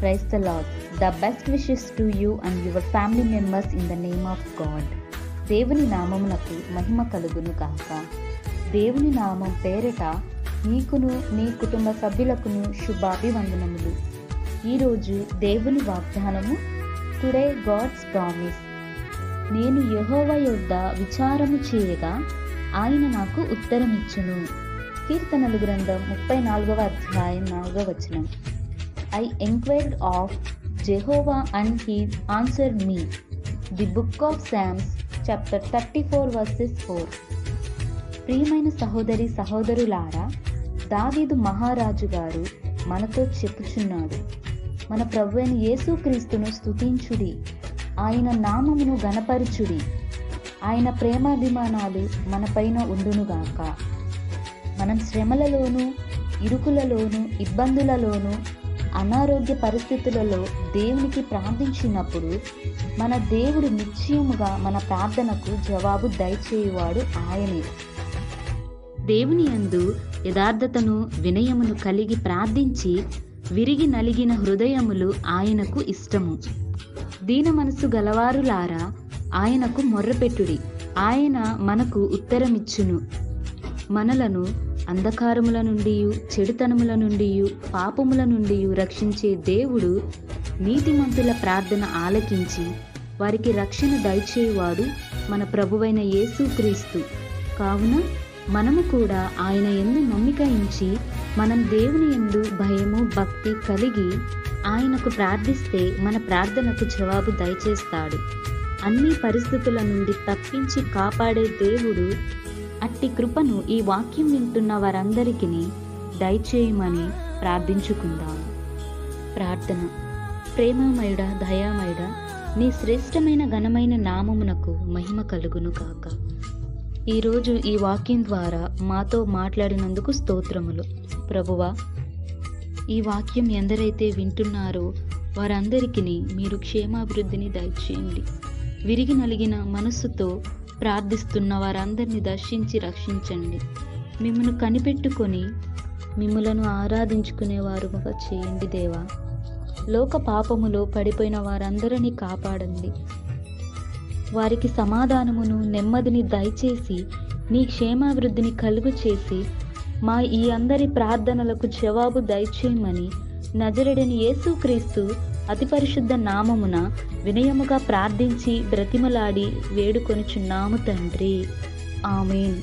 Praise the Lord. The best wishes to you and your family members in the name of God. దేవుని నామమునకు మహిమ కలుగును గాక. దేవుని నామం పేరిట నీకును నీ కుటుంబ సభ్యులకును శుభాభివందనములు. ఈరోజు దేవుని వాగ్దానము, టుడే గాడ్స్ ప్రామిస్. నేను యెహోవా యొద్ద విచారము చేయగా ఆయన నాకు ఉత్తరమిచ్చును. కీర్తనలు గ్రంథం 34వ అధ్యాయం 4వ వచనం. I inquired of Jehovah and he answered me. The book of Psalms chapter 34 verses 4. ప్రియమైన సహోదరి సహోదరులారా, దావీదు మహారాజు గారు మనతో చెప్పుచున్నాడు, మన ప్రభువైన యేసుక్రీస్తును స్తుతించుడి, ఆయన నామమును గణపరచుడి, ఆయన ప్రేమాభిమానాలు మనపైన ఉండునుగాక. మనం శ్రమలలోనూ ఇరుకులలోనూ ఇబ్బందులలోనూ అనారోగ్య పరిస్థితులలో దేవునికి ప్రార్థించినప్పుడు మన దేవుడు నిశ్చయముగా మన ప్రార్థనకు జవాబు దయచేయువాడు ఆయనే. దేవుని యందు యథార్థతను వినయమును కలిగి ప్రార్థించి విరిగి నలిగిన హృదయములు ఆయనకు ఇష్టము. దీన మనసు గలవారులారా, ఆయనకు మొర్రపెట్టుడి, ఆయన మనకు ఉత్తరమిచ్చును. మనలను అంధకారముల నుండి చెడుతనముల నుండి పాపముల నుండి రక్షించే దేవుడు నీతిమంతుల ప్రార్థన ఆలకించి వారికి రక్షణ దయచేయువాడు మన ప్రభువైన యేసుక్రీస్తు. కావున మనము కూడా ఆయన యందు నమ్మిక ఉంచి మనం దేవుని యందు భయము భక్తి కలిగి ఆయనకు ప్రార్థిస్తే మన ప్రార్థనకు జవాబు దయచేస్తాడు. అన్ని పరిస్థితుల నుండి తప్పించి కాపాడే దేవుడు అట్టి కృపను ఈ వాక్యం వింటున్న వారందరికీ దయచేయమని ప్రార్థించుకుందాం. ప్రార్థన. ప్రేమమయుడ, దయామయుడ, నీ శ్రేష్టమైన ఘనమైన నామమునకు మహిమ కలుగును కాక. ఈరోజు ఈ వాక్యం ద్వారా మాతో మాట్లాడినందుకు స్తోత్రములు. ప్రభువా, ఈ వాక్యం ఎందరైతే వింటున్నారో వారందరికీ మీరు క్షేమాభివృద్ధిని దయచేయండి. విరిగి నలిగిన మనస్సుతో ప్రార్థిస్తున్న వారందరినీ దర్శించి రక్షించండి. మిమ్మల్ని కనిపెట్టుకొని మిమ్మలను ఆరాధించుకునే వారుగా చేయండి దేవా. లోక పాపములో పడిపోయిన వారందరినీ కాపాడండి. వారికి సమాధానమును నెమ్మదిని దయచేసి నీ క్షేమాభివృద్ధిని కలుగు చేసి మా ఈ అందరి ప్రార్థనలకు జవాబు దయచేయమని నజరేయుడైన యేసుక్రీస్తు అతి పరిశుద్ధ నామమున వినయముగా ప్రార్థించి బ్రతిమలాడి వేడుకొనుచున్నాము తండ్రి. ఆమేన్.